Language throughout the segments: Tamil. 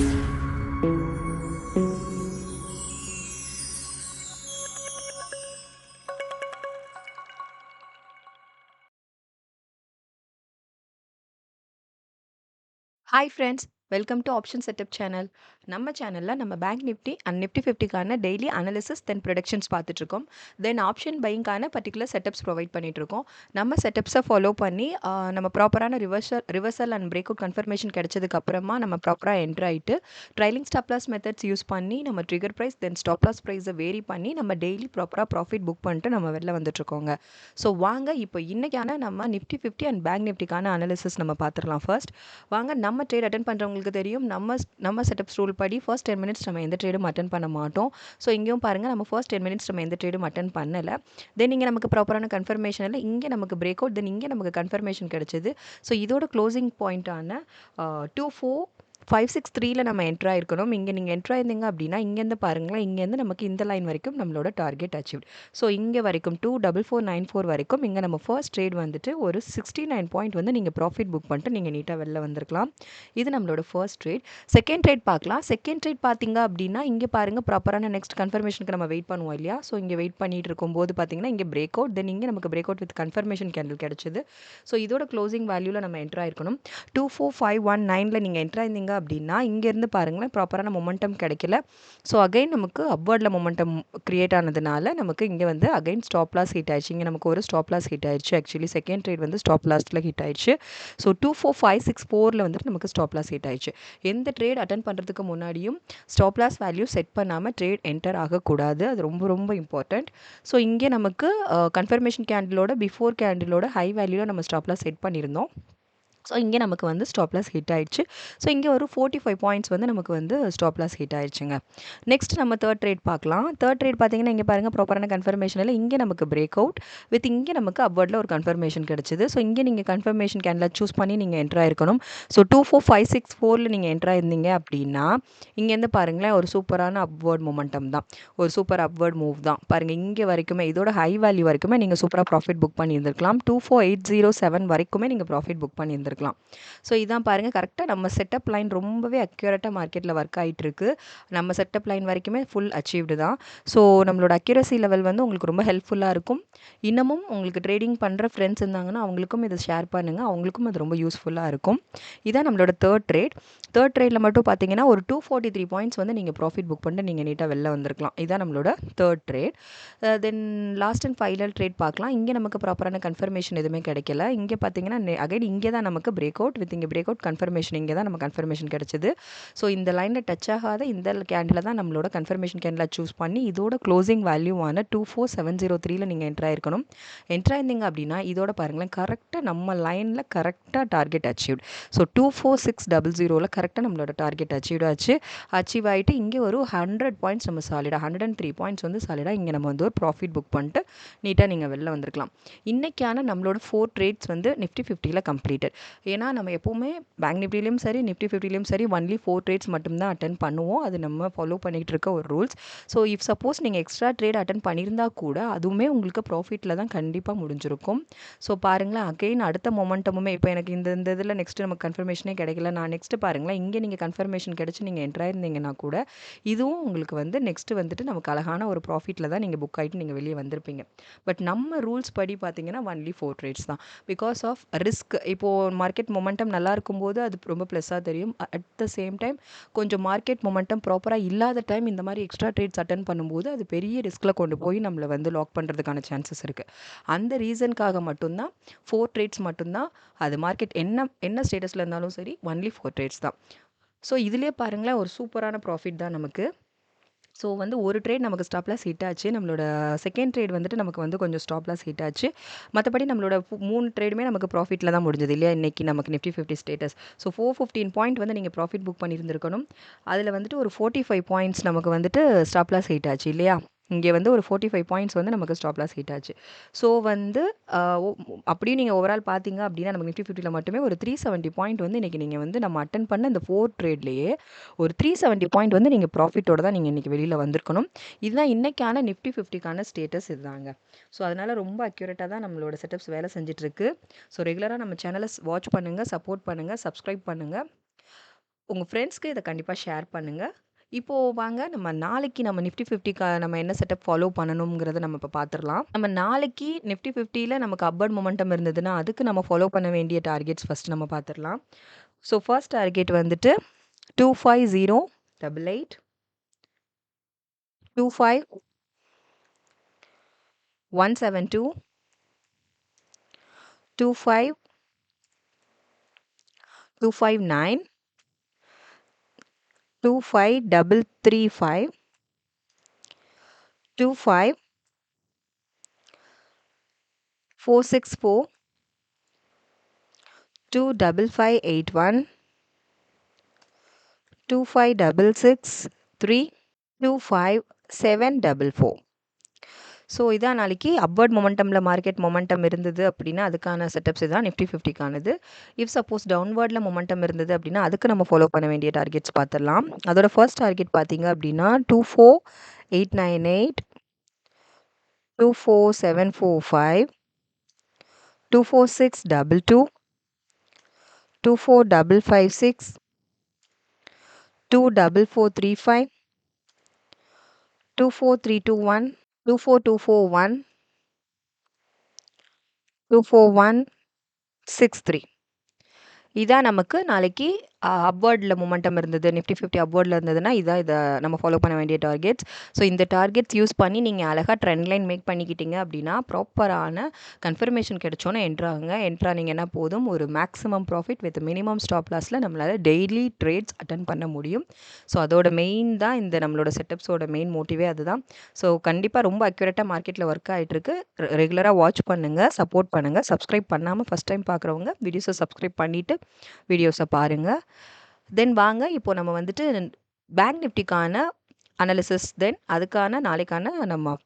Hi friends, welcome to option setup channel. நம்ம சேனலில் நம்ம பேங்க் நிஃப்டி அண்ட் நிஃப்டி 50க்கான டெய்லி அனாலிசிஸ் தென் ப்ரொடக்ஷன்ஸ் பார்த்துட்ருக்கோம். தென் ஆப்ஷன் பையிங்கான பர்டிகுலர் செட்டப்ஸ் ப்ரொவைட் பண்ணிகிட்ருக்கோம். நம்ம செட்டப்ஸை ஃபாலோ பண்ணி நம்ம ப்ராப்பரான reversal and break out confirmation கிடைச்சதுக்கு அப்புறமா நம்ம ப்ராப்பராக என்ட்ரு ஆகிட்டு trailing stop loss methods use பண்ணி நம்ம trigger price then stop loss ப்ரைஸை வேரி பண்ணி நம்ம டெய்லி ப்ராப்பராக ப்ராஃபிட் புக் பண்ணிட்டு நம்ம வெளில வந்துட்டுருக்கோங்க. ஸோ வாங்க இப்போ இன்றைக்கான நம்ம நிஃப்டி 50 அண்ட் பேங்க் நிஃப்டிக்கான அனாலிசிஸ் நம்ம பார்த்துடலாம். ஃபர்ஸ்ட் வாங்க நம்ம ட்ரேட் அட்டன் பண்ணுறவங்களுக்கு தெரியும், நம்ம செட்டப்ஸ் ரூல் படி ஃபர்ஸ்ட் 10 மினிட்ஸ் நம்ம எந்த ட்ரேடும் அட்டன் பண்ண மாட்டோம். ஸோ இங்கேயும் பாருங்கள், நம்ம ஃபர்ஸ்ட் 10 மினிட்ஸ் நம்ம எந்த ட்ரேடும் அட்டன் பண்ணலை. தென் இங்கே நமக்கு ப்ராப்பரான கன்ஃபர்மேஷன் இல்லை, இங்கே நமக்கு பிரேக் அவுட், தென் இங்கே நமக்கு கன்ஃபர்மேஷன் கிடைச்சிது. ஸோ இதோட க்ளோசிங் பாயிண்ட்டான 24563 நம்ம என்ட்ரு ஆயிருக்கணும். இங்கே நீங்கள் என்ட்ரு ஆயிருந்தீங்க அப்படின்னா இங்கேருந்து பாருங்களேன், இங்கேருந்து நமக்கு இந்த லைன் வரைக்கும் நம்மளோட டார்கெட் அச்சீவ். ஸோ இங்கே வரைக்கும் 24494 வரைக்கும் இங்கே நம்ம ஃபர்ஸ்ட் ட்ரேட் வந்துட்டு ஒரு 69 பாயிண்ட் வந்து நீங்கள் ப்ராஃபிட் புக் பண்ணிட்டு நீங்கள் நீட்டாக வெளில வந்திருக்கலாம். இது நம்மளோட ஃபர்ஸ்ட் ட்ரேட். செகண்ட் ட்ரேட் பார்க்கலாம். செகண்ட் ட்ரேட் பார்த்தீங்க அப்படின்னா இங்கே பாருங்கள், ப்ராப்பரான நெக்ஸ்ட் கன்ஃபர்மேஷனுக்கு நம்ம வெயிட் பண்ணுவோம் இல்லையா. ஸோ இங்கே வெயிட் பண்ணிட்டு இருக்கும்போது பார்த்தீங்கன்னா இங்கே பிரேக் அவுட், தென் இங்கே நமக்கு break out with confirmation candle கிடைச்சிது. ஸோ இதோட க்ளோசிங் வேல்யூவில் நம்ம என்ட்ரு ஆயிருக்கணும். 24519 நீங்கள் என்ட்ரு ஆயிருந்தீங்க அப்படின்னா இங்கேருந்து பாருங்களேன், ப்ராப்பரான மொமெண்டம் கிடைக்கல. ஸோ அகைன் நமக்கு அப்வர்டில் மொமெண்டம் கிரியேட் ஆனதுனால நமக்கு இங்கே வந்து அகைன் ஸ்டாப் லாஸ் ஹிட் ஆயிடுச்சு. இங்கே நமக்கு ஒரு ஸ்டாப் லாஸ் ஹிட் ஆயிடுச்சு. ஆக்சுவலி செகண்ட் ட்ரேட் வந்து ஸ்டாப் லாஸ்ட்டில் ஹிட் ஆயிடுச்சு. ஸோ 24564 வந்துட்டு நமக்கு ஸ்டாப் லாஸ் ஹிட் ஆயிடுச்சு. எந்த ட்ரேட் அட்டன் பண்ணுறதுக்கு முன்னாடியும் ஸ்டாப் லாஸ் வேல்யூ செட் பண்ணாமல் ட்ரேட் என்டர் ஆகக்கூடாது. அது ரொம்ப ரொம்ப இம்பார்ட்டண்ட். ஸோ இங்கே நமக்கு கன்ஃபர்மேஷன் கேண்டிலோட பிஃபோர் கேண்டிலோட ஹை வேல்யூவில் நம்ம ஸ்டாப் லாஸ் செட் பண்ணியிருந்தோம். ஸோ இங்கே நமக்கு வந்து ஸ்டாப் லாஸ் ஹிட் ஆயிடுச்சு. ஸோ இங்கே ஒரு 45 பாயிண்ட்ஸ் வந்து நமக்கு வந்து ஸ்டாப் லாஸ் ஹிட் ஆயிடுச்சுங்க. நெக்ஸ்ட் நம்ம தேர்ட் ட்ரேட் பார்க்கலாம். தேர்ட் ட்ரேட் பார்த்தீங்கன்னா இங்கே பாருங்கள், ப்ராப்பரான கன்ஃபர்மேஷன் இல்லை, இங்கே நமக்கு பிரேக் அவுட் வித் இங்கே நமக்கு அப்வர்டில் ஒரு கன்ஃபர்மேஷன் கிடச்சிது. ஸோ இங்கே நீங்கள் கன்ஃபர்மேஷன் கேண்டில் சூஸ் பண்ணி நீங்கள் என்ட்ரு ஆயிருக்கணும். ஸோ 24564 நீங்கள் என்ட்ரு ஆயிருந்தீங்க அப்படின்னா இங்கேருந்து பாருங்களேன், ஒரு சூப்பரான அப்வர்ட் மொமெண்டம் தான், ஒரு சூப்பர் அப்வர்ட் மூவ் தான். பாருங்கள் இங்கே வரைக்குமே இதோட ஹை வேல்யூ வரைக்குமே நீங்கள் சூப்பராக ப்ராஃபிட் புக் பண்ணியிருந்திருக்கலாம். 24807 வரைக்குமே நீங்கள் ப்ராஃபிட் புக் பண்ணியிருந்திருக்கலாம். ஸோ இதான் பாருங்கள், கரெக்டாக நம்ம செட்டப் லைன் ரொம்பவே அக்யூரேட்டாக மார்க்கெட்டில் ஒர்க் ஆகிட்டு இருக்கு. நம்ம செட்டப் லைன் வரைக்குமே ஃபுல் அச்சீவ்டு தான். ஸோ நம்மளோட அக்யூரசி லெவல் வந்து உங்களுக்கு ரொம்ப ஹெல்ப்ஃபுல்லாக இருக்கும். இன்னமும் உங்களுக்கு ட்ரேடிங் பண்ணுற ஃப்ரெண்ட்ஸ் இருந்தாங்கன்னா அவங்களுக்கும் இதை ஷேர் பண்ணுங்கள், அவங்களுக்கும் அது ரொம்ப யூஸ்ஃபுல்லாக இருக்கும். இதான் நம்மளோட தேர்ட் ட்ரேட். தேர்ட் ட்ரேடில் மட்டும் பார்த்தீங்கன்னா ஒரு 243 பாயிண்ட்ஸ் வந்து நீங்கள் ப்ராஃபிட் புக் பண்ணிட்டு நீங்கள் நீட்டாக வெளில வந்திருக்கலாம். இதான் நம்மளோட third trade. Then last and final trade பார்க்கலாம். இங்கே நமக்கு ப்ராப்பரான கன்ஃபர்மேஷன் எதுவுமே கிடைக்கல. இங்கே பார்த்தீங்கன்னா அகைன் இங்கே தான் நமக்கு பிரேக் அவுட் வித் இங்கே பிரேக் அவுட் கன்ஃபர்மேஷன், இங்கே தான் நம்ம கன்ஃபர்மேஷன் கிடைச்சது. ஸோ இந்த லைனில் டச் ஆகாத இந்த கேண்டில் தான் நம்மளோட கன்ஃபர்மேஷன் கேண்டில் சூஸ் பண்ணி இதோட க்ளோசிங் வேல்யூவான 24703 நீங்கள் என்ட்ரு ஆயிருக்கணும். என்ட்ரு ஆயிருந்தீங்க அப்படின்னா இதோட பாருங்களேன், கரெக்டாக நம்ம லைனில் கரெக்டாக டார்கெட் அச்சீவ்ட். ஸோ 24600 கரெக்டாக நம்மளோட டார்கெட் அச்சீவ் ஆகிட்டு இங்கே ஒரு 100 பாயிண்ட்ஸ் நம்ம சாலிடாக 103 பாயிண்ட்ஸ் வந்து சாலிடாக இங்கே நம்ம வந்து ஒரு ப்ராஃபிட் புக் பண்ணிட்டு நீட்டாக நீங்கள் வெளில வந்திருக்கலாம். இன்றைக்கான நம்மளோட 4 ட்ரேட்ஸ் வந்து நிஃப்டி 50ல் கம்ப்ளீட்டட். ஏன்னா நம்ம எப்போவுமே பேங்க் நிஃப்டிலையும் சரி நிஃப்டி 50லையும் சரி ஒன்லி 4 ட்ரேட்ஸ் மட்டும்தான் அட்டன் பண்ணுவோம். அது நம்ம ஃபாலோ பண்ணிகிட்டு இருக்க ஒரு ரூல்ஸ். ஸோ இஃப் சப்போஸ் நீங்கள் எக்ஸ்ட்ரா ட்ரேட் அட்டன் பண்ணியிருந்தா கூட அதுவுமே உங்களுக்கு ப்ராஃபிட்டில் தான் கண்டிப்பாக முடிஞ்சிருக்கும். ஸோ பாருங்களேன், அகெயின் அடுத்த மொமெண்டமுமே இப்போ எனக்கு இந்த இதில் நெக்ஸ்ட்டு நமக்கு கன்ஃபர்மேஷனே கிடைக்கல. நான் நெக்ஸ்ட்டு பாருங்களேன், இங்கே நீங்கள் கன்ஃபர்மேஷன் கிடச்சி நீங்கள் என்ட்ரு ஆயிருந்தீங்கன்னா கூட இதுவும் உங்களுக்கு வந்து நெக்ஸ்ட்டு வந்துட்டு நமக்கு அழகான ஒரு ப்ராஃபிட்டில் தான் நீங்கள் புக் ஆகிட்டு நீங்கள் வெளியே வந்திருப்பீங்க. பட் நம்ம ரூல்ஸ் படி பார்த்தீங்கன்னா ஒன்லி 4 ட்ரேட்ஸ் தான். Because of risk. இப்போது மார்க்கெட் மொமெண்டம் நல்லா இருக்கும்போது அது ரொம்ப ப்ளஸ்ஸாக தெரியும். அட் த சேம் டைம் கொஞ்சம் மார்க்கெட் மொமெண்டம் ப்ராப்பராக இல்லாத டைம் இந்த மாதிரி எக்ஸ்ட்ரா ட்ரேட்ஸ் அட்டன் பண்ணும்போது அது பெரிய ரிஸ்கில் கொண்டு போய் நம்மளை வந்து லாக் பண்ணுறதுக்கான சான்சஸ் இருக்குது. அந்த ரீசனுக்காக மட்டும்தான் 4 ட்ரேட்ஸ் மட்டும்தான். அது மார்க்கெட் என்ன ஸ்டேட்டஸில் இருந்தாலும் சரி ஒன்லி 4 ட்ரேட்ஸ் தான். ஸோ இதிலே பாருங்களேன், ஒரு சூப்பரான ப்ராஃபிட் தான் நமக்கு. ஸோ வந்து ஒரு ட்ரேட் நமக்கு ஸ்டாப் லாஸ் ஹிட் ஆச்சு. நம்மளோட செகண்ட் ட்ரேட் வந்துட்டு நமக்கு வந்து கொஞ்சம் ஸ்டாப் லாஸ் ஹிட் ஆச்சு. மற்றபடி நம்மளோட 3 ட்ரேடுமே நமக்கு ப்ராஃபிட்டில் தான் முடிஞ்சது இல்லையா இன்றைக்கி நமக்கு நிஃப்டி 50 ஸ்டேட்டஸ். ஸோ 415 பாயிண்ட் வந்து நீங்கள் ப்ராஃபிட் புக் பண்ணியிருந்திருக்கணும். அதில் வந்துட்டு ஒரு 45 பாயிண்ட்ஸ் நமக்கு வந்துட்டு ஸ்டாப் லாஸ் ஹிட் ஆச்சு இல்லையா. இங்கே வந்து ஒரு 45 பாயிண்ட்ஸ் வந்து நமக்கு ஸ்டாப் லாஸ் ஹிட் ஆச்சு. ஸோ வந்து அப்படியும் நீங்கள் ஓவரால் பார்த்தீங்க அப்படின்னா நமக்கு நிஃப்டி 50ல் மட்டுமே ஒரு 370 பாயிண்ட் வந்து இன்றைக்கி நீங்கள் வந்து நம்ம அட்டன் பண்ண இந்த 4 ட்ரேட்லேயே ஒரு 370 பாயிண்ட் வந்து நீங்கள் ப்ராஃபிட்டோட தான் நீங்கள் இன்றைக்கி வெளியில் வந்திருக்கணும். இதுதான் இன்றைக்கான நிஃப்டி 50க்கான ஸ்டேட்டஸ் இதுதாங்க. ஸோ அதனால் ரொம்ப அக்யூரேட்டாக தான் நம்மளோட செட்டப்ஸ் வேலை செஞ்சிட்ருக்கு. ஸோ ரெகுலராக நம்ம சேனலை வாட்ச் பண்ணுங்கள், சப்போர்ட் பண்ணுங்கள், சப்ஸ்கிரைப் பண்ணுங்கள். உங்கள் ஃப்ரெண்ட்ஸ்க்கு இதை கண்டிப்பாக ஷேர் பண்ணுங்கள். இப்போது வாங்க நம்ம நாளைக்கு நம்ம நிஃப்டி 50க்கு நம்ம என்ன செட்டப் ஃபாலோ பண்ணணுங்கிறத நம்ம இப்போ பார்த்துடலாம். நம்ம நாளைக்கு நிஃப்டி 50யில் நமக்கு அப்பர்ட் மொமெண்டம் இருந்ததுன்னா அதுக்கு நம்ம ஃபாலோ பண்ண வேண்டிய டார்கெட்ஸ் ஃபஸ்ட் நம்ம பார்த்துடலாம். ஸோ ஃபர்ஸ்ட் டார்கெட் வந்துட்டு 25088, 25172, 259, 25335, 25464, 25581, 25663, 25744. ஸோ இதான் நாளைக்கு அப்வர்ட் மொமெண்டமில் மார்க்கெட் மொமெண்டம் இருந்தது அப்படின்னா அதுக்கான செட்டப்ஸ் தான் நிஃப்டி 50க்கானது. இஃப் சப்போஸ் டவுன்வர்டில் மொமெண்டம் இருந்தது அப்படின்னா அதுக்கு நம்ம ஃபாலோ பண்ண வேண்டிய டார்கெட்ஸ் பார்த்துடலாம். அதோட ஃபர்ஸ்ட் டார்கெட் பார்த்தீங்க அப்படின்னா 24898, 24745, 24622, 24556, 24435, 24321, 24241, 24163. இதான் நமக்கு நாளைக்கு அப்வர்டில் மொமெண்டம் இருந்தது, நிஃப்டி 50 அப்வர்டில் இருந்ததுன்னா இதை நம்ம ஃபாலோ பண்ண வேண்டிய டார்கெட்ஸ். ஸோ இந்த டார்கெட்ஸ் யூஸ் பண்ணி நீங்கள் அழகாக ட்ரெண்ட் லைன் மேக் பண்ணிக்கிட்டீங்க அப்படின்னா ப்ராப்பரான கன்ஃபர்மேஷன் கிடைச்சோன்னே என்ட்ரானீங்கன்னா போதும், ஒரு maximum profit with minimum stop லாஸில் நம்மளால் டெய்லி ட்ரேட்ஸ் அட்டன் பண்ண முடியும். ஸோ அதோட மெயின் தான் இந்த நம்மளோட செட்டப்ஸோட மெயின் மோட்டிவே அதுதான். ஸோ கண்டிப்பாக ரொம்ப அக்யூரேட்டாக மார்க்கெட்டில் ஒர்க் ஆகிட்டுருக்கு. ரெகுலராக வாட்ச் பண்ணுங்கள், சப்போர்ட் பண்ணுங்கள். சப்ஸ்கிரைப் பண்ணாமல் ஃபஸ்ட் டைம் பார்க்குறவங்க வீடியோஸை சப்ஸ்கிரைப் பண்ணிவிட்டு வீடியோஸை பாருங்கள். தென் வாங்க இப்போ நம்ம வந்துட்டு பேங்க் நிஃப்டிக்கான அனாலிசிஸ், தென் அதுக்கான நாளைக்கான நம்ம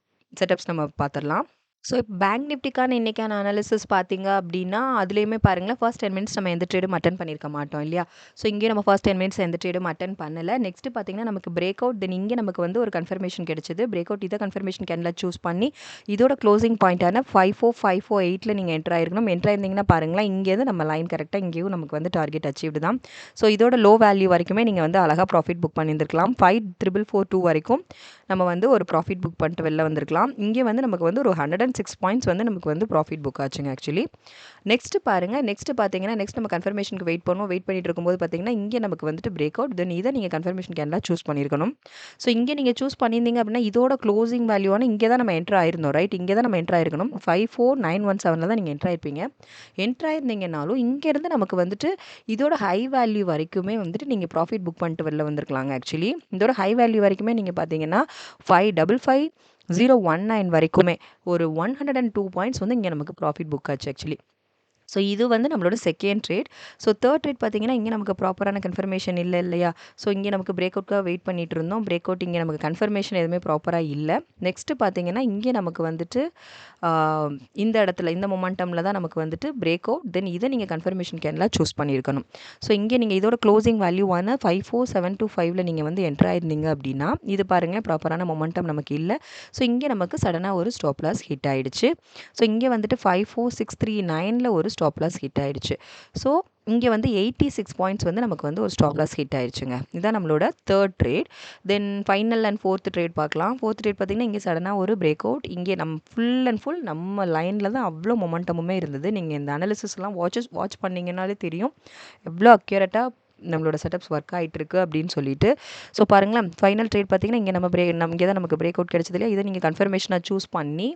செட்டப்ஸ் நம்ம பார்த்துடலாம். ஸோ இப்போ பேங்க் நிஃப்டிக்கான இன்றைக்கான அனாலிசிஸ் பார்த்தீங்க அப்படின்னா அதுலேயுமே பாருங்களேன், ஃபர்ஸ்ட் 10 மினிட்ஸ் நம்ம எந்த ட்ரேடும் அட்டன் பண்ணியிருக்க மாட்டோம் இல்லையா. ஸோ இங்கே நம்ம ஃபர்ஸ்ட் 10 மினிட்ஸ் எந்த ட்ரேடும் அட்டன் பண்ணலை. நெக்ஸ்ட் பார்த்தீங்கன்னா நமக்கு பிரேக் அவுட், தென் இங்கே நமக்கு வந்து ஒரு கன்ஃபர்மேஷன் கிடைச்சிது. பிரேக் அவுட் இதை கன்ஃபர்மேஷன் கேண்டில் சூஸ் பண்ணி இதோட க்ளோசிங் பாயிண்டான 54548 நீங்கள் என்ட்ரு ஆயிருக்கணும். என்ட்ரு ஆயிருந்தீங்கன்னா பாருங்களேன், இங்கேருந்து நம்ம லைன் கரெக்டாக இங்கேயும் நமக்கு வந்து டார்கெட் அச்சீவ்டு தான். ஸோ இதோட லோ வேல்யூ வரைக்குமே நீங்கள் வந்து அழகாக ப்ராஃபிட் புக் பண்ணியிருந்துருக்கலாம். 5442 வரைக்கும் நம்ம வந்து ஒரு ப்ராஃபிட் புக் பண்ணிட்டு வெளில வந்திருக்கலாம். இங்கே வந்து நமக்கு வந்து ஒரு 106 பாயிண்ட்ஸ் வந்து நமக்கு வந்து ப்ராஃபிட் புக் ஆச்சுங்க ஆக்சுவலி. நெக்ஸ்ட் பாருங்கள், நெக்ஸ்ட் பார்த்தீங்கன்னா நெக்ஸ்ட் நம்ம கன்ஃபர்மேஷனுக்கு வெயிட் பண்ணிட்டு இருக்கும்போது பார்த்தீங்கன்னா இங்கே நமக்கு வந்துட்டு பிரேக் அவுட், தென் இதை நீங்கள் கன்ஃபர்மேஷன் கேண்டில் சூஸ் பண்ணியிருக்கணும். ஸோ இங்கே நீங்கள் சூஸ் பண்ணியிருந்தீங்க அப்படின்னா இதோட க்ளோசிங் வேல்யூவான இங்கே தான் நம்ம என்ட்ரு ஆயிருந்தோம், ரைட்? இங்கே தான் நம்ம என்ட்ரு ஆயிருக்கணும். 54917 தான் நீங்கள் என்ட்ரு ஆயிருப்பீங்க. என்ட்ரு ஆயிருந்தீங்கனாலும் இங்கேருந்து நமக்கு வந்துட்டு இதோட ஹை வேல்யூ வரைக்குமே வந்துட்டு நீங்கள் ப்ராஃபிட் புக் பண்ணிட்டு வெளில வந்திருக்கலாங்க ஆக்சுவலி. இதோட ஹை வேல்யூ வரைக்குமே நீங்கள் பார்த்தீங்கன்னா 555019 வரைக்குமே ஒரு 102 பாயிண்ட்ஸ் வந்து இங்கே நமக்கு ப்ராஃபிட் புக் ஆச்சு ஆக்சுவலி. ஸோ இது வந்து நம்மளோட second trade. So third trade பார்த்தீங்கன்னா இங்கே நமக்கு ப்ராப்பரான கன்ஃபர்மேஷன் இல்லை இல்லையா. ஸோ இங்கே நமக்கு பிரேக் அவுட்காக வெயிட் பண்ணிட்டு இருந்தோம். பிரேக் அவுட் இங்கே நமக்கு கன்ஃபர்மேஷன் எதுவுமே ப்ராப்பராக இல்லை. நெக்ஸ்ட்டு பார்த்தீங்கன்னா இங்கே நமக்கு வந்துட்டு இந்த இடத்துல இந்த மொமெண்டமில் தான் நமக்கு வந்துட்டு பிரேக் அவுட், தென் இதை நீங்கள் கன்ஃபர்மேஷன் கேண்டில் சூஸ் பண்ணியிருக்கணும். ஸோ இங்கே நீங்கள் இதோட க்ளோசிங் வேல்யூவான 54725 நீங்கள் வந்து என்ட்ரு ஆயிருந்தீங்க அப்படின்னா இது பாருங்கள் ப்ராப்பரான மொமெண்டம் நமக்கு இல்லை. ஸோ இங்கே நமக்கு சடனாக ஒரு ஸ்டாப் லாஸ் ஹிட் ஆகிடுச்சு. ஸோ இங்கே வந்துட்டு 54639 ஒரு ஸ்டாப் லாஸ் ஹிட் ஆயிடுச்சு. ஸோ இங்கே வந்து 86 பாயிண்ட்ஸ் வந்து நமக்கு வந்து ஒரு ஸ்டாப் லாஸ் ஹிட் ஆயிடுச்சுங்க. இதுதான் நம்மளோட third trade. Then final and fourth trade பார்க்கலாம். ஃபோர்த் ட்ரேட் பார்த்திங்கன்னா இங்கே சடனாக ஒரு பிரேக் அவுட், இங்கே நம்ம ஃபுல் அண்ட் ஃபுல் நம்ம லைனில் தான் அவ்வளோ மொமெண்டமுமே இருந்தது. நீங்கள் இந்த அனாலிசிஸ்லாம் வாட்ச் பண்ணிங்கனாலே தெரியும் எவ்வளோ அக்யூரேட்டாக நம்மளோட செட்டப்ஸ் ஒர்க் ஆகிட்டு இருக்கு அப்படின்னு சொல்லிட்டு. ஸோ பாருங்களேன், ஃபைனல் ட்ரேட் பார்த்திங்கன்னா இங்கே இங்கே தான் நமக்கு பிரேக் அவுட் கிடைச்சது இல்லையா. இதை நீங்கள் கன்ஃபர்மேஷனாக சூஸ் பண்ணி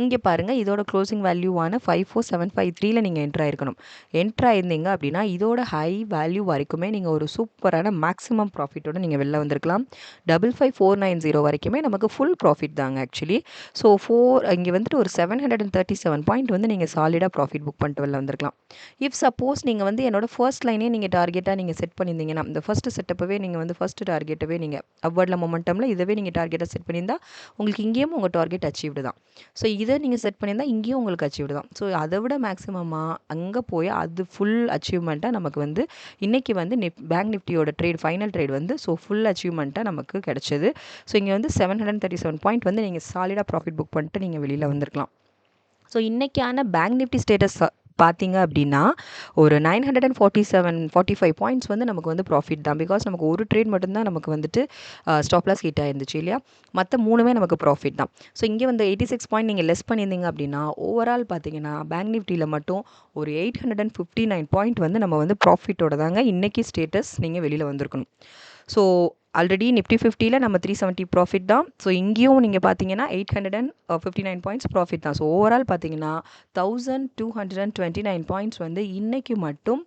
இங்கே பாருங்கள் இதோட க்ளோசிங் வேல்யூவான 54753 நீங்கள் என்ட்ரு ஆயிருக்கணும். என்ட்ரு ஆயிருந்தீங்க அப்படின்னா இதோட ஹை வேல்யூ வரைக்குமே நீங்கள் ஒரு சூப்பரான மேக்ஸிமம் ப்ராஃபிட்டோட நீங்கள் வெளில வந்திருக்கலாம். 55490 வரைக்குமே நமக்கு ஃபுல் ப்ராஃபிட் தாங்க ஆக்சுவலி. ஸோ இங்கே வந்துட்டு ஒரு 737 பாயிண்ட் வந்து நீங்கள் சாலிடாக ப்ராஃபிட் புக் பண்ணிட்டு வெளில வந்திருக்கலாம். இஃப் சப்போஸ் நீங்கள் வந்து என்னோட ஃபர்ஸ்ட் லைனே நீங்கள் டார்கெட்டாக நீங்கள் செட் பண்ணியிருந்தீங்கன்னா இந்த ஃபஸ்ட்டு செட்டப்பவே நீங்கள் வந்து ஃபஸ்ட்டு டார்கெட்டவே நீங்கள் அப்வர்டில் மொமெண்டமில் இதவே நீங்கள் டார்கெட்டாக செட் பண்ணியிருந்தால் உங்களுக்கு இங்கேயும் உங்கள் டார்கெட் அச்சீவ்டு தான். ஸோ இதை நீங்கள் செட் பண்ணியிருந்தால் இங்கேயும் உங்களுக்கு அச்சீவ்டு தான். ஸோ அதை விட மேக்ஸிமமாக அங்கே போய் அது ஃபுல் அச்சீவ்மெண்ட்டாக நமக்கு வந்து இன்றைக்கி வந்து பேங்க் நிஃப்டியோட ட்ரேட் ஃபைனல் ட்ரேட் வந்து ஸோ ஃபுல் அச்சீவ்மெண்ட்டாக நமக்கு கிடச்சிது. ஸோ இங்கே வந்து 737 பாயிண்ட் வந்து நீங்கள் சாலிடாக ப்ராஃபிட் புக் பண்ணிட்டு நீங்கள் வெளியில் வந்திருக்கலாம். ஸோ இன்றைக்கான பேங்க் நிஃப்டி ஸ்டேட்டஸ் பார்த்தீங்க அப்படின்னா ஒரு 947-45 பாயிண்ட்ஸ் வந்து நமக்கு வந்து ப்ராஃபிட் தான். பிகாஸ் நமக்கு ஒரு ட்ரேட் மட்டும்தான் நமக்கு வந்துட்டு ஸ்டாப் லாஸ் ஹிட் ஆயிருந்துச்சு இல்லையா? மற்ற 3மே நமக்கு ப்ராஃபிட் தான். ஸோ இங்கே வந்து 86 பாயிண்ட் நீங்கள் லெஸ் பண்ணியிருந்தீங்க அப்படின்னா ஓவரால் பார்த்தீங்கன்னா பேங்க் நிஃப்டியில் மட்டும் ஒரு 859 பாயிண்ட் வந்து நம்ம வந்து ப்ராஃபிட்டோட தாங்க இன்றைக்கி ஸ்டேட்டஸ் நீங்கள் வெளியில் வந்திருக்கணும். ஸோ ஆல்ரெடி நிஃப்டி 50ல் நம்ம 370 ப்ராஃபிட் தான். ஸோ இங்கேயும் நீங்கள் பார்த்தீங்கன்னா 859 பாயிண்ட்ஸ் ப்ராஃபிட் தான். ஸோ ஓவரால் பார்த்தீங்கன்னா 1229 பாயிண்ட்ஸ் வந்து இன்றைக்கி மட்டும்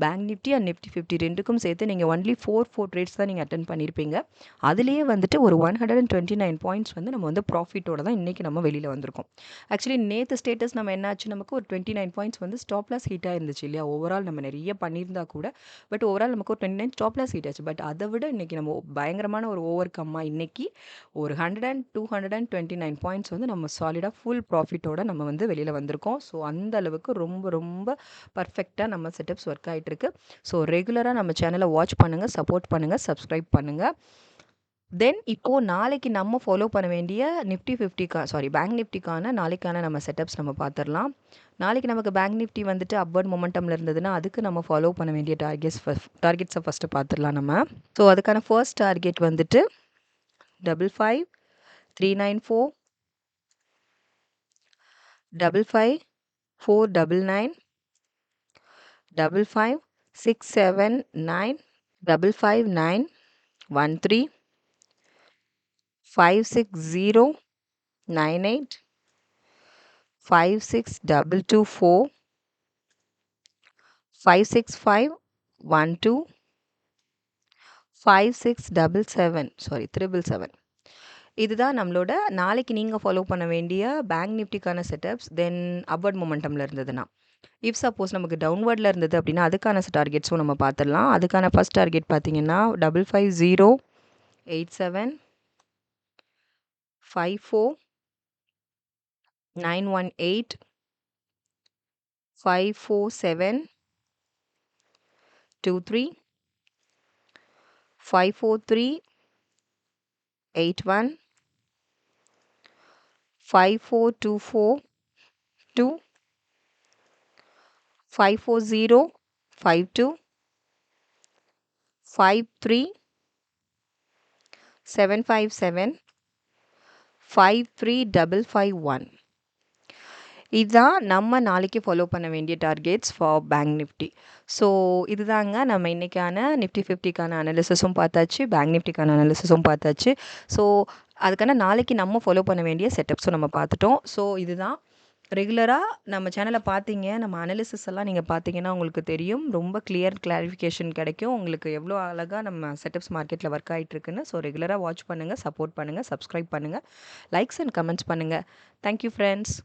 பேங்க் நிஃப்டி அண்ட் நிஃப்டி 50 ரெண்டுக்கும் சேர்த்து நீங்கள் ஒன்லி 4 ட்ரேட்ஸ் தான் நீங்கள் அட்டன் பண்ணியிருப்பீங்க. அதுலேயே வந்துட்டு ஒரு 129 பாயிண்ட்ஸ் வந்து நம்ம வந்து ப்ராஃபிட்டோட தான் இன்றைக்கி நம்ம வெளியில் வந்திருக்கோம். ஆக்சுவலி நேற்று ஸ்டேட்டஸ் நம்ம என்னாச்சு, நமக்கு ஒரு 29 பாயிண்ட்ஸ் வந்து ஸ்டாப் லாஸ் ஹிட்டாக இருந்துச்சு இல்லையா? ஓவரால் நம்ம நிறைய பண்ணியிருந்தா கூட பட் ஓவரால் நமக்கு ஒரு 29 ஸ்டாப் லாஸ் ஹிட் ஆச்சு. பட் அதை விட இன்றைக்கி நம்ம பயங்கரமான ஒரு ஓவர் கம்மாக இன்றைக்கி ஒரு 229 பாயிண்ட்ஸ் வந்து நம்ம சாலிடாக ஃபுல் ப்ராஃபிட்டோட நம்ம வந்து வெளியில் வந்திருக்கோம். ஸோ அந்த அளவுக்கு ரொம்ப ரொம்ப பர்ஃபெக்டாக நம்ம செட்டப்ஸ் ஒர்க் ஆகிட்டுருக்கு. ஸோ ரெகுலராக நம்ம சேனலை வாட்ச் பண்ணுங்கள், சப்போர்ட் பண்ணுங்கள், சப்ஸ்கிரைப் பண்ணுங்கள். தென் இப்போது நாளைக்கு நம்ம ஃபாலோ பண்ண வேண்டிய நிஃப்டி 50 பேங்க் நிஃப்டிக்கான நாளைக்கான நம்ம செட்டப்ஸ் நம்ம பார்த்துடலாம். நாளைக்கு நமக்கு பேங்க் நிஃப்டி வந்துட்டு அப்வர்ட் மொமெண்டமில் இருந்ததுன்னா அதுக்கு நம்ம ஃபாலோ பண்ண வேண்டிய டார்கெட்ஸை ஃபஸ்ட்டு பார்த்துடலாம் நம்ம. ஸோ அதுக்கான ஃபர்ஸ்ட் டார்கெட் வந்துட்டு 55 394 55 499 55 679 559 13 56098 56224 56512 5677 இதுதான் நம்மளோட நாளைக்கு நீங்கள் ஃபாலோ பண்ண வேண்டிய பேங்க் நிஃப்டிக்கான செட்டப்ஸ். தென் அப்வர்ட் மொமெண்டமில் இருந்ததுன்னா, இஃப் சப்போஸ் நமக்கு டவுன்வர்டில் இருந்தது அப்படின்னா அதுக்கான டார்கெட்ஸும் நம்ம பார்த்துடலாம். அதுக்கான ஃபஸ்ட் டார்கெட் பார்த்தீங்கன்னா 55087 54 918 547 23 543 81 5424 2 540 52 53 757 53551 இதுதான் நம்ம நாளைக்கு ஃபாலோ பண்ண வேண்டிய targets for bank Nifty. So இதுதாங்க நம்ம இன்றைக்கான நிஃப்டி 50க்கான அனாலிசிஸும் பார்த்தாச்சு, பேங்க் நிஃப்டிக்கான அனாலிசிஸும் பார்த்தாச்சு. ஸோ அதுக்கான நாளைக்கு நம்ம ஃபாலோ பண்ண வேண்டிய செட்டப்ஸும் நம்ம பார்த்துட்டோம். ஸோ இதுதான் ரெகுலராக நம்ம சேனலை பார்த்தீங்க, நம்ம அனாலிசிஸ் எல்லாம் நீங்கள் பார்த்தீங்கன்னா உங்களுக்கு தெரியும், ரொம்ப கிளாரிஃபிகேஷன் கிடைக்கும் உங்களுக்கு எவ்வளோ அழகாக நம்ம செட்டப்ஸ் மார்க்கெட்டில் ஒர்க் ஆகிட்டுருக்குன்னு. ஸோ ரெகுலராக வாட்ச் பண்ணுங்கள், சப்போர்ட் பண்ணுங்கள், சப்ஸ்கிரைப் பண்ணுங்கள், லைக்ஸ் அண்ட் கமெண்ட்ஸ் பண்ணுங்கள். Thank you friends.